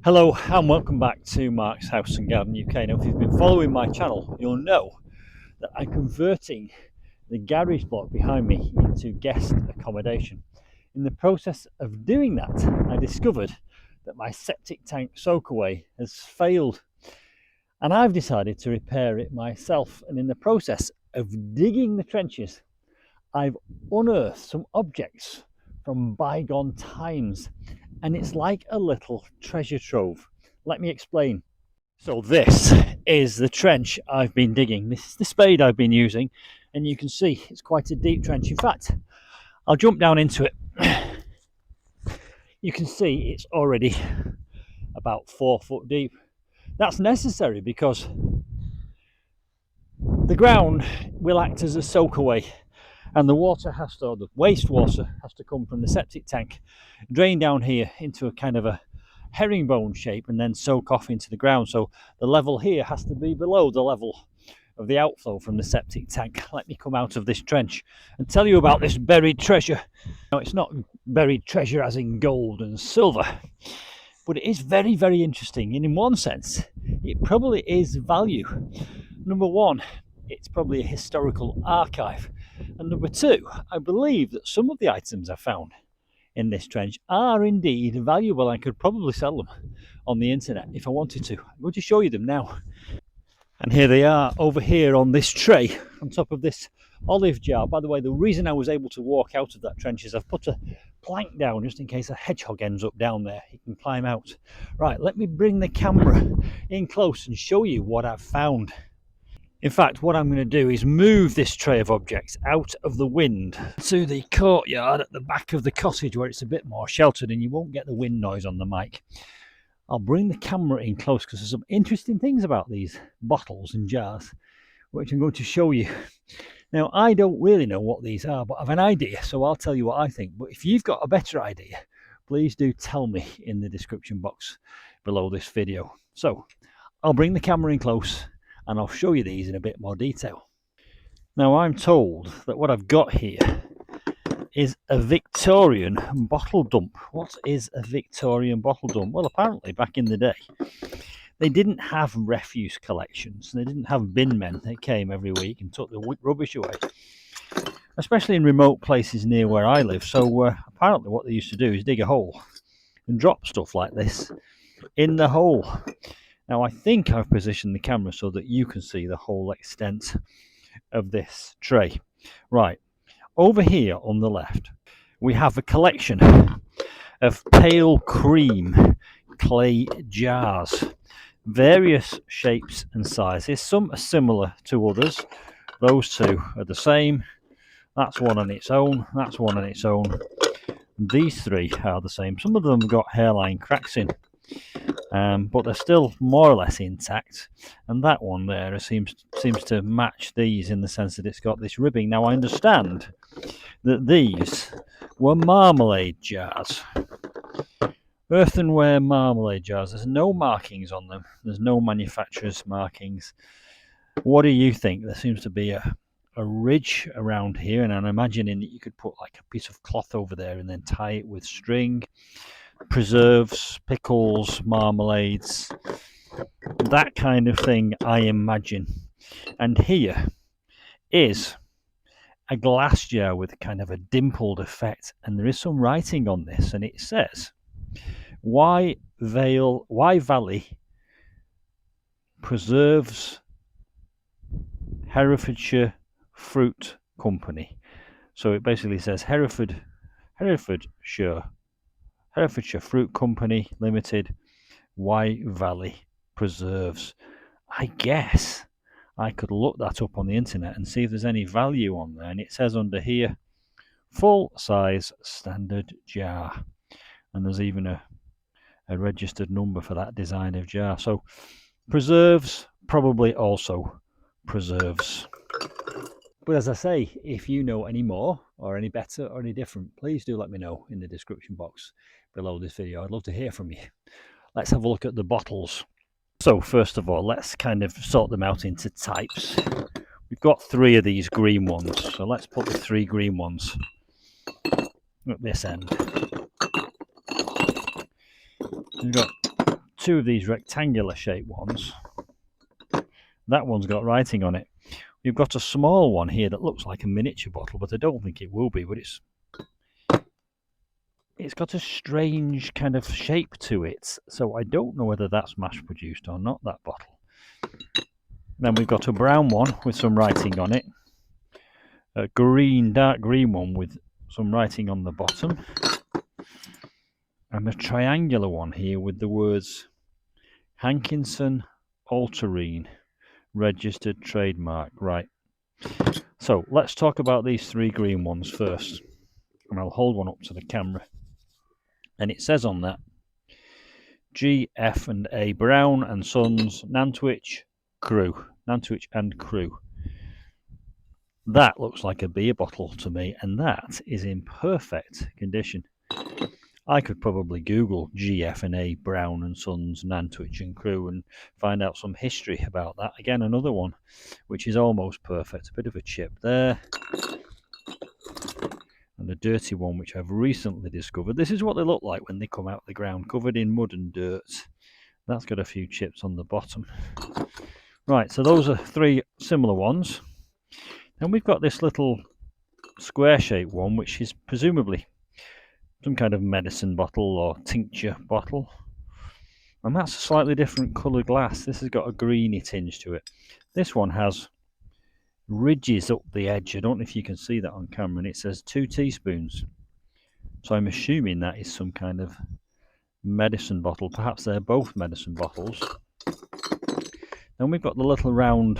Hello and welcome back to Mark's House and Garden UK. Now, if you've been following my channel, you'll know that I'm converting the garage block behind me into guest accommodation. In the process of doing that, I discovered that my septic tank soakaway has failed, and I've decided to repair it myself. And in the process of digging the trenches, I've unearthed some objects from bygone times, and it's like a little treasure trove. Let me explain. So this is the trench I've been digging. This is the spade I've been using, and you can see it's quite a deep trench. In fact, I'll jump down into it. You can see it's already about 4 foot deep. That's necessary because the ground will act as a soakaway, and the wastewater has to come from the septic tank, drain down here into a kind of a herringbone shape, and then soak off into the ground. So the level here has to be below the level of the outflow from the septic tank. Let me come out of this trench and tell you about this buried treasure. Now, it's not buried treasure as in gold and silver, but it is very, very interesting. And in one sense, it probably is value. Number one, it's probably a historical archive. And number two, I believe that some of the items I found in this trench are indeed valuable. I could probably sell them on the internet if I wanted to. I'm going to show you them now. And here they are over here on this tray on top of this olive jar. By the way, the reason I was able to walk out of that trench is I've put a plank down just in case a hedgehog ends up down there. He can climb out. Right, let me bring the camera in close and show you what I've found. In fact, what I'm going to do is move this tray of objects out of the wind to the courtyard at the back of the cottage, where it's a bit more sheltered and you won't get the wind noise on the mic. I'll bring the camera in close because there's some interesting things about these bottles and jars, which I'm going to show you. Now, I don't really know what these are, but I have an idea, so I'll tell you what I think. But if you've got a better idea, please do tell me in the description box below this video. So I'll bring the camera in close and I'll show you these in a bit more detail. Now, I'm told that what I've got here is a Victorian bottle dump. What is a Victorian bottle dump? Well, apparently back in the day, they didn't have refuse collections. They didn't have bin men that came every week and took the rubbish away, especially in remote places near where I live. So apparently what they used to do is dig a hole and drop stuff like this in the hole. Now, I think I've positioned the camera so that you can see the whole extent of this tray. Right, over here on the left, we have a collection of pale cream clay jars, various shapes and sizes. Some are similar to others. Those two are the same. That's one on its own. That's one on its own. These three are the same. Some of them have got hairline cracks in, but they're still more or less intact. And that one there seems to match these in the sense that it's got this ribbing. Now, I understand that these were marmalade jars, earthenware marmalade jars. There's no markings on them. There's no manufacturer's markings. What do you think? There seems to be a ridge around here, and I'm imagining that you could put like a piece of cloth over there and then tie it with string. Preserves, pickles, marmalades, that kind of thing, I imagine. And here is a glass jar with kind of a dimpled effect, and there is some writing on this, and it says Wye Valley Preserves Herefordshire Fruit Company. So it basically says Herefordshire Fruit Company Limited, Wye Valley Preserves. I guess I could look that up on the internet and see if there's any value on there. And it says under here, full size standard jar. And there's even a registered number for that design of jar. So preserves, probably also preserves. But as I say, if you know any more or any better or any different, please do let me know in the description box below this video. I'd love to hear from you. Let's have a look at the bottles. So first of all, let's kind of sort them out into types. We've got 3 of these green ones, so let's put the 3 green ones at this end. We've got two of these rectangular shaped ones. That one's got writing on it. We've got a small one here that looks like a miniature bottle, but I don't think it will be. But it's got a strange kind of shape to it, so I don't know whether that's mass produced or not, that bottle. Then we've got a brown one with some writing on it, a green, dark green one with some writing on the bottom, and a triangular one here with the words Hankinson Ultrine registered trademark. Right, so let's talk about these three green ones first, and I'll hold one up to the camera. And it says on that G, F and A Brown and Sons, Nantwich and Crew. That looks like a beer bottle to me, and that is in perfect condition. I could probably Google G, F and A Brown and Sons, Nantwich and Crew and find out some history about that. Again, another one which is almost perfect. A bit of a chip there. And a dirty one which I've recently discovered. This is what they look like when they come out of the ground, covered in mud and dirt. That's got a few chips on the bottom. Right, so those are three similar ones. And we've got this little square-shaped one, which is presumably some kind of medicine bottle or tincture bottle. And that's a slightly different colour glass. This has got a greeny tinge to it. This one has ridges up the edge. I don't know if you can see that on camera, and it says 2 teaspoons. So I'm assuming that is some kind of medicine bottle. Perhaps they're both medicine bottles. Then we've got the little round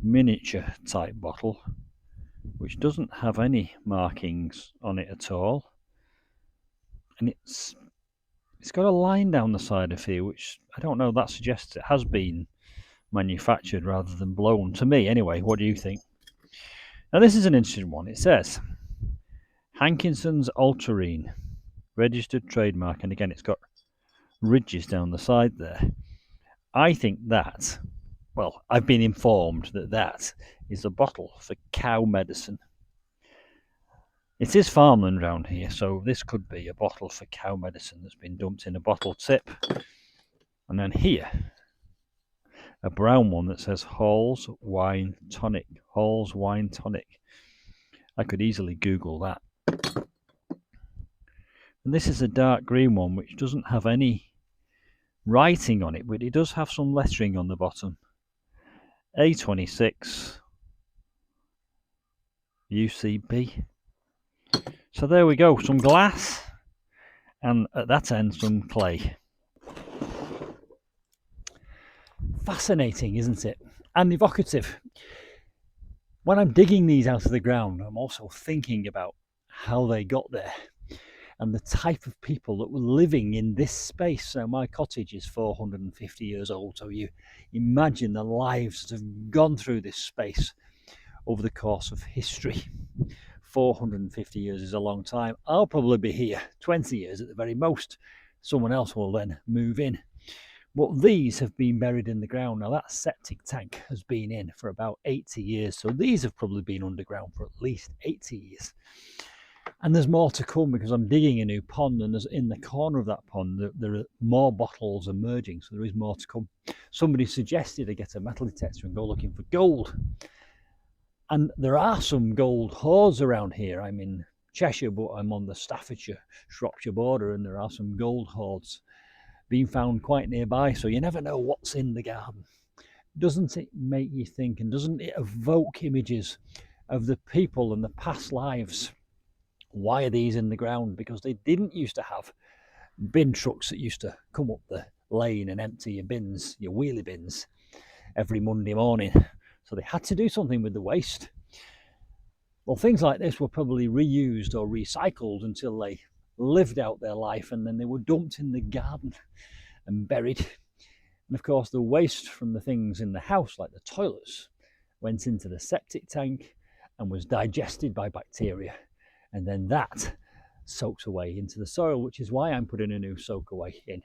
miniature type bottle, which doesn't have any markings on it at all, and it's got a line down the side of here, which I don't know, that suggests it has been manufactured rather than blown, to me anyway. What do you think? Now this is an interesting one. It says Hankinson's Ultrine registered trademark, and again it's got ridges down the side there. I think that, well, I've been informed that that is a bottle for cow medicine. It is farmland around here, so this could be a bottle for cow medicine that's been dumped in a bottle tip. And then here, a brown one that says Hall's Wine Tonic. Hall's Wine Tonic. I could easily Google that. And this is a dark green one which doesn't have any writing on it, but it does have some lettering on the bottom. A26 UCB. So there we go, some glass, and at that end some clay. Fascinating, isn't it? And evocative. When I'm digging these out of the ground, I'm also thinking about how they got there and the type of people that were living in this space. So my cottage is 450 years old, so you imagine the lives that have gone through this space over the course of history. 450 years is a long time. I'll probably be here 20 years at the very most. Someone else will then move in. But these have been buried in the ground. Now that septic tank has been in for about 80 years. So these have probably been underground for at least 80 years. And there's more to come because I'm digging a new pond, and there's in the corner of that pond there are more bottles emerging. So there is more to come. Somebody suggested I get a metal detector and go looking for gold. And there are some gold hoards around here. I'm in Cheshire, but I'm on the Staffordshire, Shropshire border, and there are some gold hoards being found quite nearby. So you never know what's in the garden. Doesn't it make you think, and doesn't it evoke images of the people and the past lives? Why are these in the ground? Because they didn't used to have bin trucks that used to come up the lane and empty your bins, your wheelie bins, every Monday morning. So they had to do something with the waste. Well, things like this were probably reused or recycled until they lived out their life, and then they were dumped in the garden and buried. And of course, the waste from the things in the house, like the toilets, went into the septic tank and was digested by bacteria. And then that soaks away into the soil, which is why I'm putting a new soakaway in.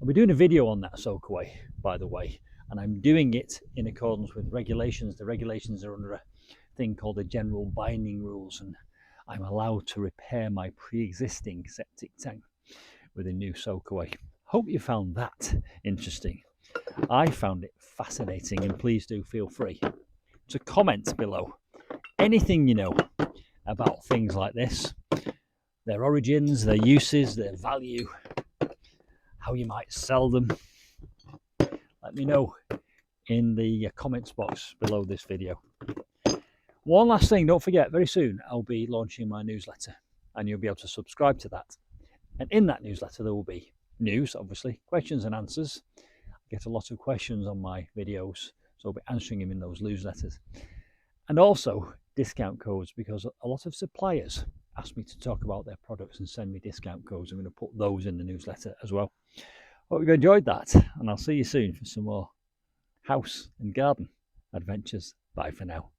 I'll be doing a video on that soakaway, by the way, and I'm doing it in accordance with regulations. The regulations are under a thing called the General Binding Rules, and I'm allowed to repair my pre-existing septic tank with a new soakaway. Hope you found that interesting. I found it fascinating, and please do feel free to comment below anything you know about things like this, their origins, their uses, their value, how you might sell them. Let me know in the comments box below this video. One last thing, don't forget, very soon I'll be launching my newsletter, and you'll be able to subscribe to that. And in that newsletter there will be news, obviously, questions and answers. I get a lot of questions on my videos, so I'll be answering them in those newsletters. And also discount codes, because a lot of suppliers ask me to talk about their products and send me discount codes. I'm going to put those in the newsletter as well. Hope you enjoyed that, and I'll see you soon for some more house and garden adventures. Bye for now.